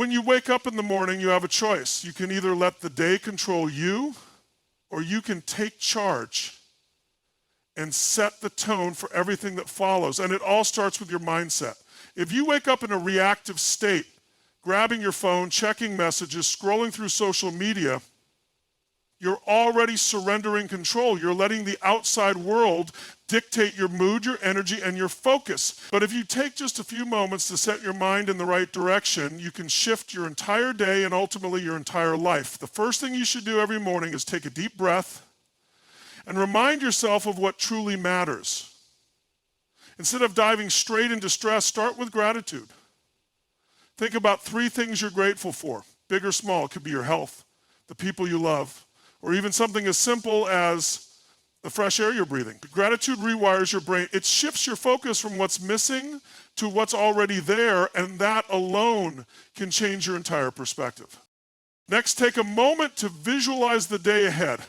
When you wake up in the morning, you have a choice. You can either let the day control you, or you can take charge and set the tone for everything that follows. And it all starts with your mindset. If you wake up in a reactive state, grabbing your phone, checking messages, scrolling through social media, you're already surrendering control. You're letting the outside world dictate your mood, your energy, and your focus. But if you take just a few moments to set your mind in the right direction, you can shift your entire day and ultimately your entire life. The first thing you should do every morning is take a deep breath and remind yourself of what truly matters. Instead of diving straight into stress, start with gratitude. Think about 3 things you're grateful for, big or small. It could be your health, the people you love, or even something as simple as the fresh air you're breathing. Gratitude rewires your brain. It shifts your focus from what's missing to what's already there, and that alone can change your entire perspective. Next, take a moment to visualize the day ahead.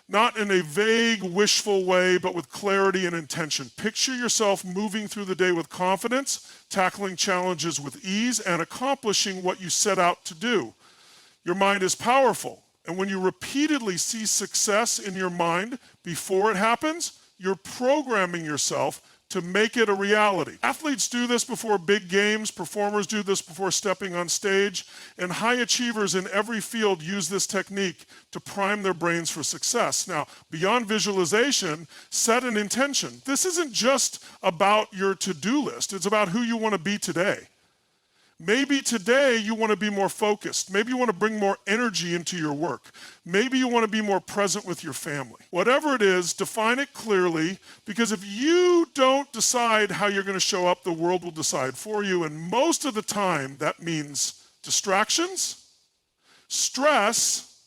Not in a vague, wishful way, but with clarity and intention. Picture yourself moving through the day with confidence, tackling challenges with ease, and accomplishing what you set out to do. Your mind is powerful, and when you repeatedly see success in your mind before it happens, you're programming yourself to make it a reality. Athletes do this before big games, performers do this before stepping on stage, and high achievers in every field use this technique to prime their brains for success. Now, beyond visualization, set an intention. This isn't just about your to-do list, it's about who you want to be today. Maybe today you want to be more focused. Maybe you want to bring more energy into your work. Maybe you want to be more present with your family. Whatever it is, define it clearly, because if you don't decide how you're going to show up, the world will decide for you. And most of the time, that means distractions, stress,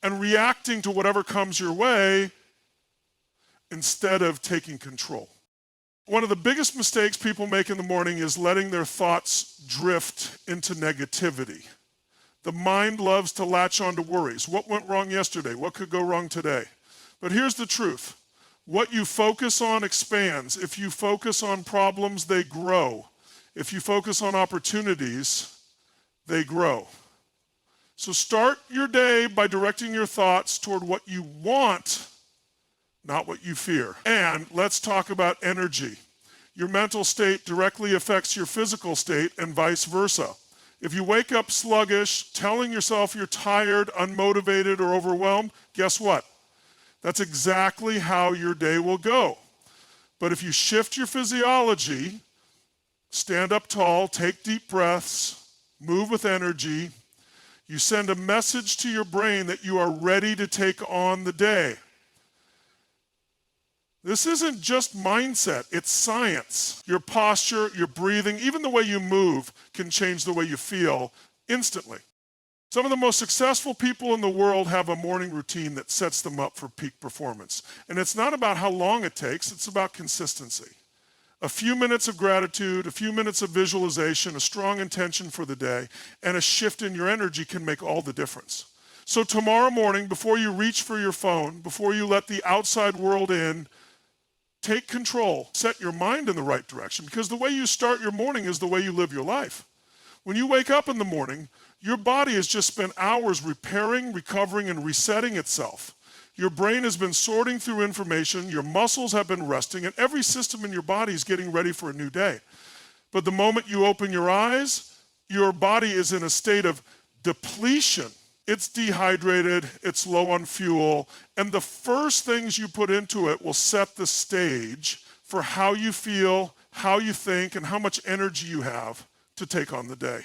and reacting to whatever comes your way instead of taking control. One of the biggest mistakes people make in the morning is letting their thoughts drift into negativity. The mind loves to latch onto worries. What went wrong yesterday? What could go wrong today? But here's the truth. What you focus on expands. If you focus on problems, they grow. If you focus on opportunities, they grow. So start your day by directing your thoughts toward what you want, not what you fear. And let's talk about energy. Your mental state directly affects your physical state and vice versa. If you wake up sluggish, telling yourself you're tired, unmotivated, or overwhelmed, guess what? That's exactly how your day will go. But if you shift your physiology, stand up tall, take deep breaths, move with energy, you send a message to your brain that you are ready to take on the day. This isn't just mindset, it's science. Your posture, your breathing, even the way you move can change the way you feel instantly. Some of the most successful people in the world have a morning routine that sets them up for peak performance. And it's not about how long it takes, it's about consistency. A few minutes of gratitude, a few minutes of visualization, a strong intention for the day, and a shift in your energy can make all the difference. So tomorrow morning, before you reach for your phone, before you let the outside world in, take control. Set your mind in the right direction, because the way you start your morning is the way you live your life. When you wake up in the morning, your body has just spent hours repairing, recovering, and resetting itself. Your brain has been sorting through information, your muscles have been resting, and every system in your body is getting ready for a new day. But the moment you open your eyes, your body is in a state of depletion. It's dehydrated, it's low on fuel, and the first things you put into it will set the stage for how you feel, how you think, and how much energy you have to take on the day.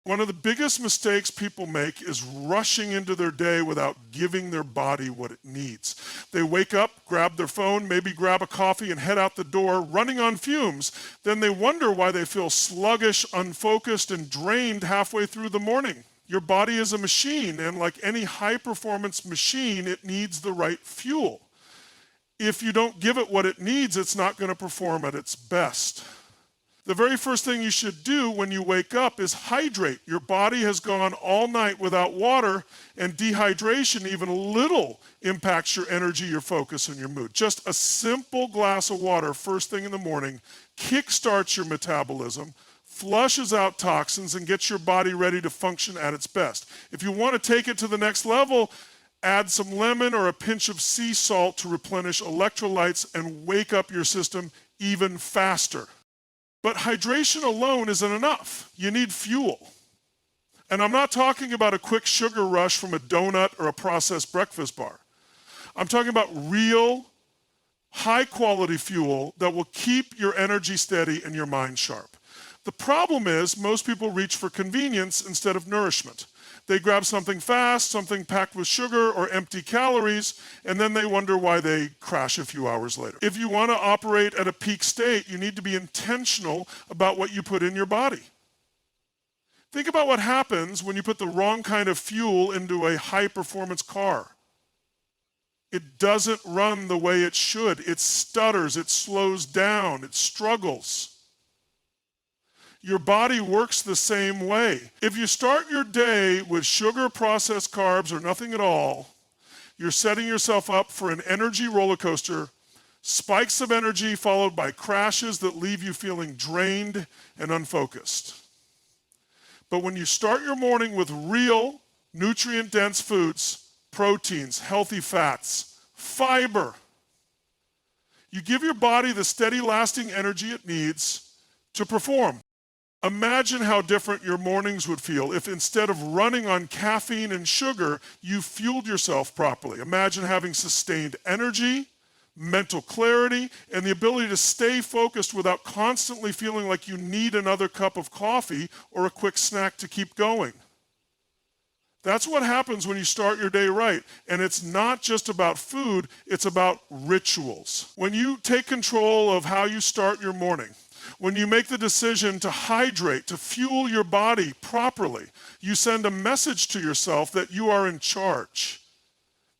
One of the biggest mistakes people make is rushing into their day without giving their body what it needs. They wake up, grab their phone, maybe grab a coffee, and head out the door running on fumes. Then they wonder why they feel sluggish, unfocused, and drained halfway through the morning. Your body is a machine, and like any high-performance machine, it needs the right fuel. If you don't give it what it needs, it's not going to perform at its best. The very first thing you should do when you wake up is hydrate. Your body has gone all night without water, and dehydration, even a little, impacts your energy, your focus, and your mood. Just a simple glass of water first thing in the morning kickstarts your metabolism, flushes out toxins and gets your body ready to function at its best. If you want to take it to the next level, add some lemon or a pinch of sea salt to replenish electrolytes and wake up your system even faster. But hydration alone isn't enough. You need fuel. And I'm not talking about a quick sugar rush from a donut or a processed breakfast bar. I'm talking about real, high-quality fuel that will keep your energy steady and your mind sharp. The problem is most people reach for convenience instead of nourishment. They grab something fast, something packed with sugar or empty calories, and then they wonder why they crash a few hours later. If you want to operate at a peak state, you need to be intentional about what you put in your body. Think about what happens when you put the wrong kind of fuel into a high-performance car. It doesn't run the way it should. It stutters, it slows down, it struggles. Your body works the same way. If you start your day with sugar, processed carbs, or nothing at all, you're setting yourself up for an energy roller coaster, spikes of energy followed by crashes that leave you feeling drained and unfocused. But when you start your morning with real, nutrient-dense foods, proteins, healthy fats, fiber, you give your body the steady, lasting energy it needs to perform. Imagine how different your mornings would feel if instead of running on caffeine and sugar, you fueled yourself properly. Imagine having sustained energy, mental clarity, and the ability to stay focused without constantly feeling like you need another cup of coffee or a quick snack to keep going. That's what happens when you start your day right. And it's not just about food, it's about rituals. When you take control of how you start your morning, when you make the decision to hydrate, to fuel your body properly, you send a message to yourself that you are in charge,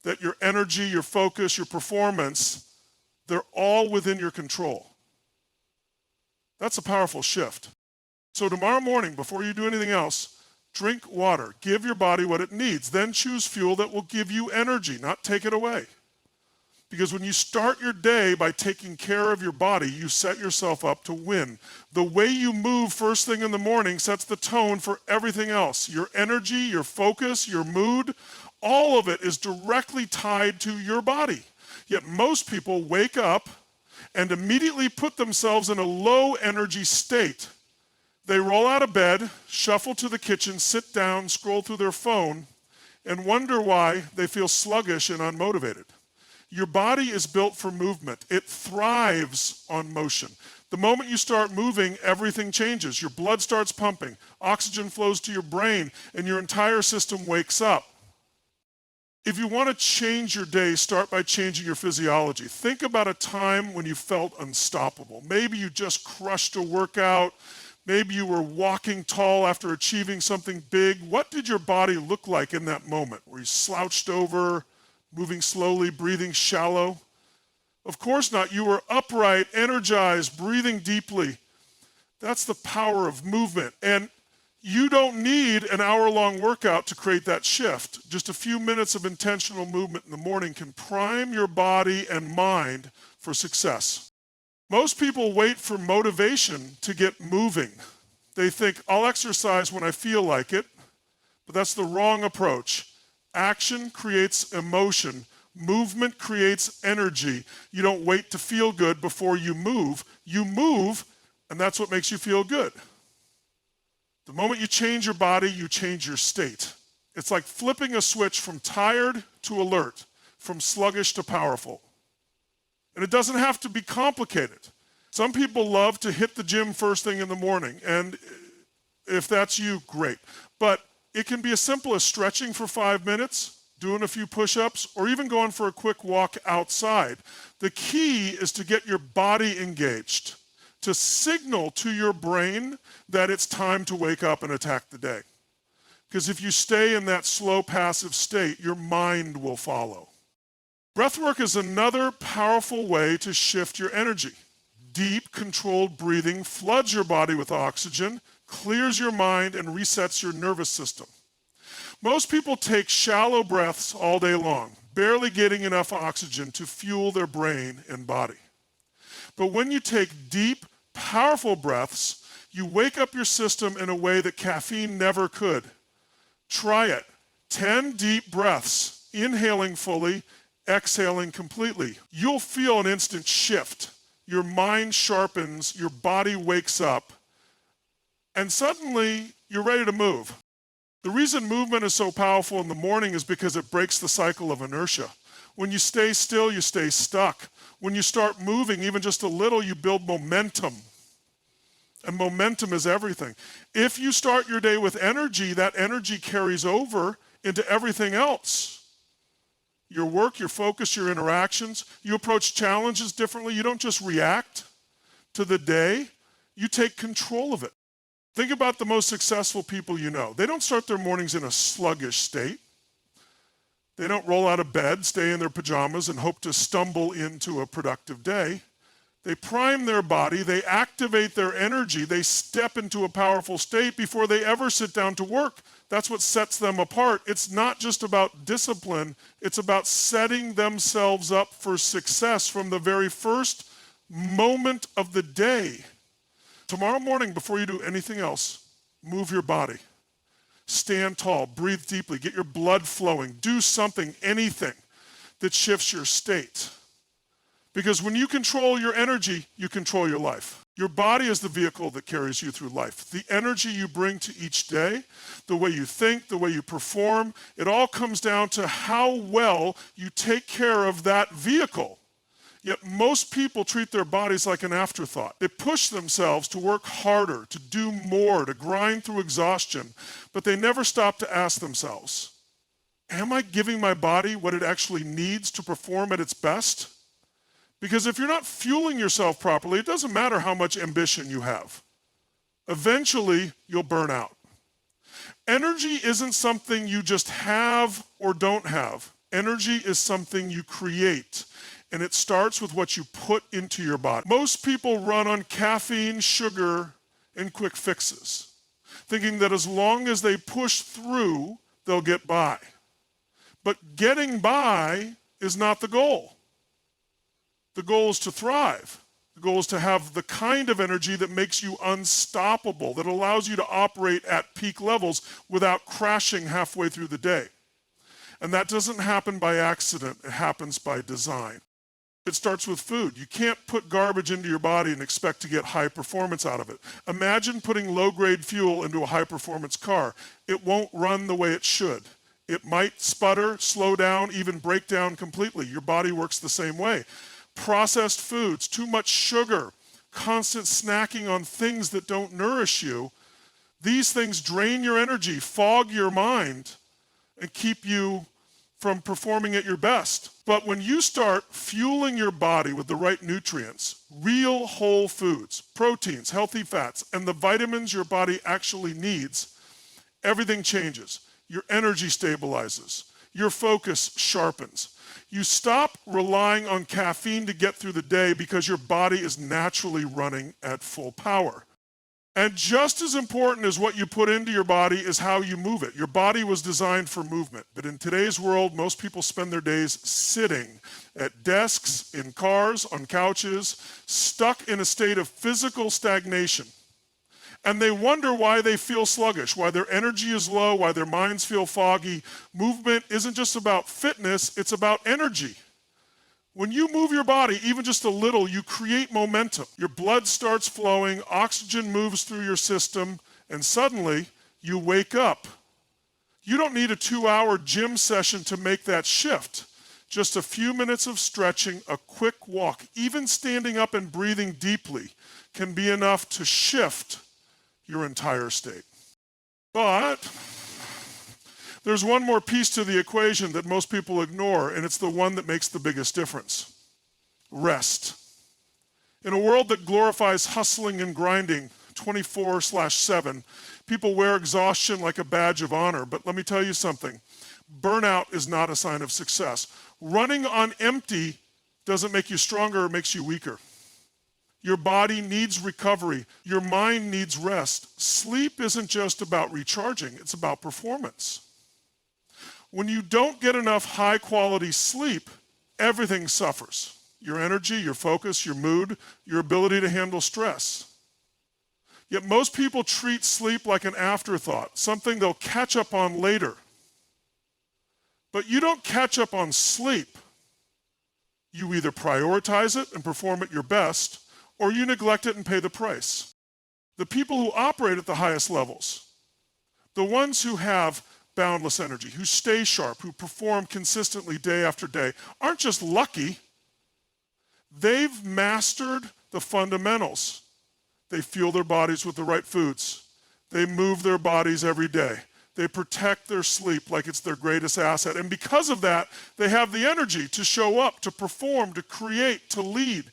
that your energy, your focus, your performance, they're all within your control. That's a powerful shift. So tomorrow morning, before you do anything else, drink water. Give your body what it needs. Then choose fuel that will give you energy, not take it away. Because when you start your day by taking care of your body, you set yourself up to win. The way you move first thing in the morning sets the tone for everything else. Your energy, your focus, your mood, all of it is directly tied to your body. Yet most people wake up and immediately put themselves in a low energy state. They roll out of bed, shuffle to the kitchen, sit down, scroll through their phone, and wonder why they feel sluggish and unmotivated. Your body is built for movement. It thrives on motion. The moment you start moving, everything changes. Your blood starts pumping, oxygen flows to your brain, and your entire system wakes up. If you want to change your day, start by changing your physiology. Think about a time when you felt unstoppable. Maybe you just crushed a workout. Maybe you were walking tall after achieving something big. What did your body look like in that moment? Were you slouched over, moving slowly, breathing shallow? Of course not. You were upright, energized, breathing deeply. That's the power of movement. And you don't need an hour-long workout to create that shift. Just a few minutes of intentional movement in the morning can prime your body and mind for success. Most people wait for motivation to get moving. They think, I'll exercise when I feel like it, but that's the wrong approach. Action creates emotion. Movement creates energy. You don't wait to feel good before you move. You move, and that's what makes you feel good. The moment you change your body, you change your state. It's like flipping a switch from tired to alert, from sluggish to powerful. And it doesn't have to be complicated. Some people love to hit the gym first thing in the morning, and if that's you, great. But it can be as simple as stretching for 5 minutes, doing a few push-ups, or even going for a quick walk outside. The key is to get your body engaged, to signal to your brain that it's time to wake up and attack the day. Because if you stay in that slow, passive state, your mind will follow. Breathwork is another powerful way to shift your energy. Deep, controlled breathing floods your body with oxygen, clears your mind, and resets your nervous system. Most people take shallow breaths all day long, barely getting enough oxygen to fuel their brain and body. But when you take deep, powerful breaths, You wake up your system in a way that caffeine never could. Try it. 10 deep breaths, inhaling fully, exhaling completely. You'll feel an instant shift. Your mind sharpens, your body wakes up, and suddenly you're ready to move. The reason movement is so powerful in the morning is because it breaks the cycle of inertia. When you stay still, you stay stuck. When you start moving, even just a little, you build momentum. And momentum is everything. If you start your day with energy, that energy carries over into everything else. Your work, your focus, your interactions. You approach challenges differently. You don't just react to the day. You take control of it. Think about the most successful people you know. They don't start their mornings in a sluggish state. They don't roll out of bed, stay in their pajamas, and hope to stumble into a productive day. They prime their body, they activate their energy, they step into a powerful state before they ever sit down to work. That's what sets them apart. It's not just about discipline, it's about setting themselves up for success from the very first moment of the day. Tomorrow morning, before you do anything else, move your body. Stand tall, breathe deeply, get your blood flowing, do something, anything that shifts your state. Because when you control your energy, you control your life. Your body is the vehicle that carries you through life. The energy you bring to each day, the way you think, the way you perform, it all comes down to how well you take care of that vehicle. Yet most people treat their bodies like an afterthought. They push themselves to work harder, to do more, to grind through exhaustion, but they never stop to ask themselves, am I giving my body what it actually needs to perform at its best? Because if you're not fueling yourself properly, it doesn't matter how much ambition you have. Eventually, you'll burn out. Energy isn't something you just have or don't have. Energy is something you create. And it starts with what you put into your body. Most people run on caffeine, sugar, and quick fixes, thinking that as long as they push through, they'll get by. But getting by is not the goal. The goal is to thrive. The goal is to have the kind of energy that makes you unstoppable, that allows you to operate at peak levels without crashing halfway through the day. And that doesn't happen by accident, it happens by design. It starts with food. You can't put garbage into your body and expect to get high performance out of it. Imagine putting low-grade fuel into a high-performance car. It won't run the way it should. It might sputter, slow down, even break down completely. Your body works the same way. Processed foods, too much sugar, constant snacking on things that don't nourish you, these things drain your energy, fog your mind, and keep you from performing at your best. But when you start fueling your body with the right nutrients, real whole foods, proteins, healthy fats, and the vitamins your body actually needs, everything changes. Your energy stabilizes. Your focus sharpens. You stop relying on caffeine to get through the day because your body is naturally running at full power. And just as important as what you put into your body is how you move it. Your body was designed for movement, but in today's world, most people spend their days sitting at desks, in cars, on couches, stuck in a state of physical stagnation. And they wonder why they feel sluggish, why their energy is low, why their minds feel foggy. Movement isn't just about fitness, it's about energy. When you move your body, even just a little, you create momentum. Your blood starts flowing, oxygen moves through your system, and suddenly you wake up. You don't need a 2-hour gym session to make that shift. Just a few minutes of stretching, a quick walk, even standing up and breathing deeply can be enough to shift your entire state. But there's one more piece to the equation that most people ignore, and it's the one that makes the biggest difference. Rest. In a world that glorifies hustling and grinding 24/7, people wear exhaustion like a badge of honor. But let me tell you something. Burnout is not a sign of success. Running on empty doesn't make you stronger, it makes you weaker. Your body needs recovery. Your mind needs rest. Sleep isn't just about recharging, it's about performance. When you don't get enough high-quality sleep, everything suffers. Your energy, your focus, your mood, your ability to handle stress. Yet most people treat sleep like an afterthought, something they'll catch up on later. But you don't catch up on sleep. You either prioritize it and perform at your best, or you neglect it and pay the price. The people who operate at the highest levels, the ones who have boundless energy, who stay sharp, who perform consistently day after day, aren't just lucky. They've mastered the fundamentals. They fuel their bodies with the right foods. They move their bodies every day. They protect their sleep like it's their greatest asset. And because of that, they have the energy to show up, to perform, to create, to lead.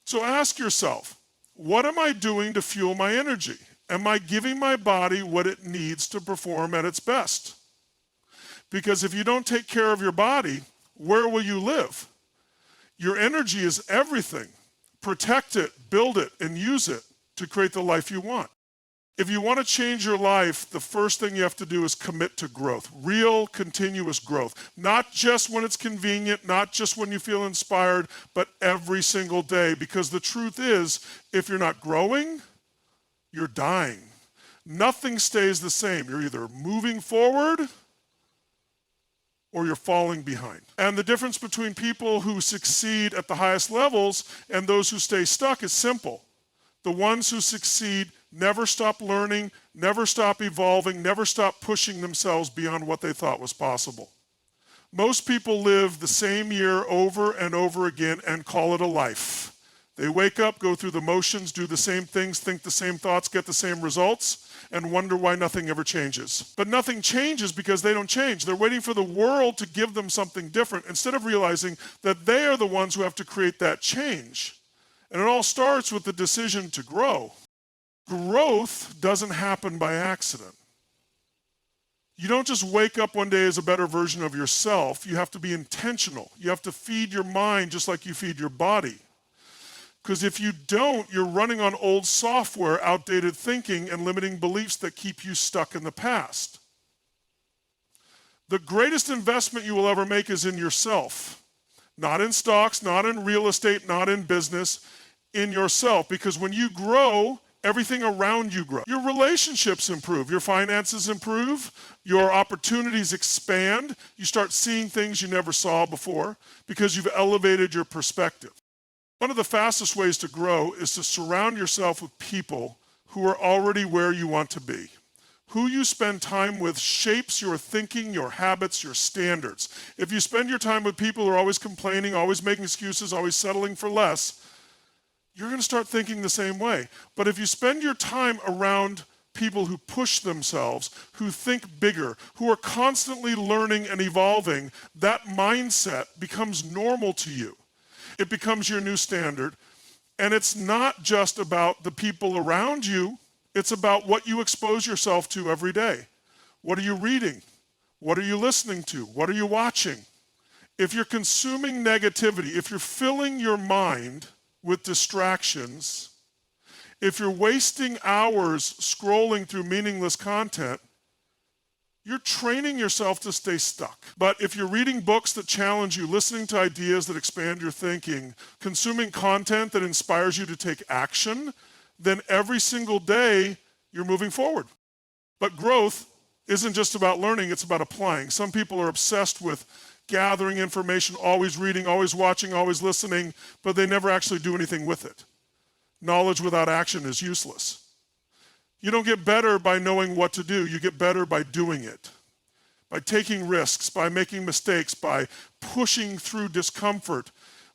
So ask yourself, what am I doing to fuel my energy? Am I giving my body what it needs to perform at its best? Because if you don't take care of your body, where will you live? Your energy is everything. Protect it, build it, and use it to create the life you want. If you want to change your life, the first thing you have to do is commit to growth, real continuous growth. Not just when it's convenient, not just when you feel inspired, but every single day. Because the truth is, if you're not growing, you're dying. Nothing stays the same. You're either moving forward or you're falling behind. And the difference between people who succeed at the highest levels and those who stay stuck is simple. The ones who succeed never stop learning, never stop evolving, never stop pushing themselves beyond what they thought was possible. Most people live the same year over and over again and call it a life. They wake up, go through the motions, do the same things, think the same thoughts, get the same results, and wonder why nothing ever changes. But nothing changes because they don't change. They're waiting for the world to give them something different instead of realizing that they are the ones who have to create that change. And it all starts with the decision to grow. Growth doesn't happen by accident. You don't just wake up one day as a better version of yourself. You have to be intentional. You have to feed your mind just like you feed your body. Because if you don't, you're running on old software, outdated thinking, and limiting beliefs that keep you stuck in the past. The greatest investment you will ever make is in yourself. Not in stocks, not in real estate, not in business, in yourself. Because when you grow, everything around you grows. Your relationships improve, your finances improve, your opportunities expand. You start seeing things you never saw before because you've elevated your perspective. One of the fastest ways to grow is to surround yourself with people who are already where you want to be. Who you spend time with shapes your thinking, your habits, your standards. If you spend your time with people who are always complaining, always making excuses, always settling for less, you're going to start thinking the same way. But if you spend your time around people who push themselves, who think bigger, who are constantly learning and evolving, that mindset becomes normal to you. It becomes your new standard. And it's not just about the people around you. It's about what you expose yourself to every day. What are you reading? What are you listening to? What are you watching? If you're consuming negativity, if you're filling your mind with distractions, if you're wasting hours scrolling through meaningless content, you're training yourself to stay stuck. But if you're reading books that challenge you, listening to ideas that expand your thinking, consuming content that inspires you to take action, then every single day you're moving forward. But growth isn't just about learning, it's about applying. Some people are obsessed with gathering information, always reading, always watching, always listening, but they never actually do anything with it. Knowledge without action is useless. You don't get better by knowing what to do. You get better by doing it, by taking risks, by making mistakes, by pushing through discomfort,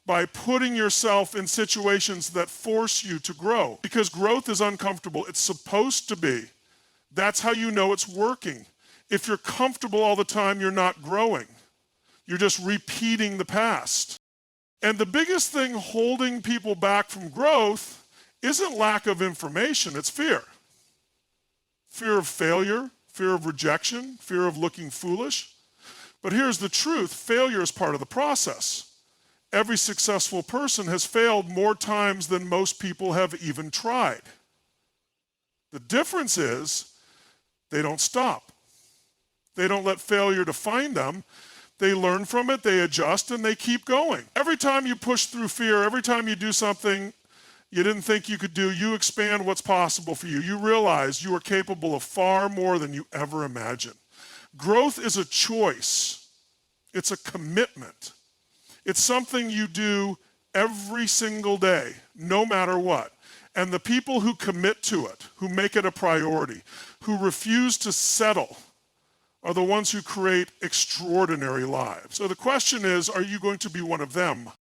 by putting yourself in situations that force you to grow. Because growth is uncomfortable. It's supposed to be. That's how you know it's working. If you're comfortable all the time, you're not growing. You're just repeating the past. And the biggest thing holding people back from growth isn't lack of information, it's fear. Fear of failure, fear of rejection, fear of looking foolish. But here's the truth, failure is part of the process. Every successful person has failed more times than most people have even tried. The difference is they don't stop. They don't let failure define them. They learn from it, they adjust, and they keep going. Every time you push through fear, every time you do something you didn't think you could do, you expand what's possible for you. You realize you are capable of far more than you ever imagined. Growth is a choice. It's a commitment. It's something you do every single day, no matter what. And the people who commit to it, who make it a priority, who refuse to settle, are the ones who create extraordinary lives. So the question is, are you going to be one of them?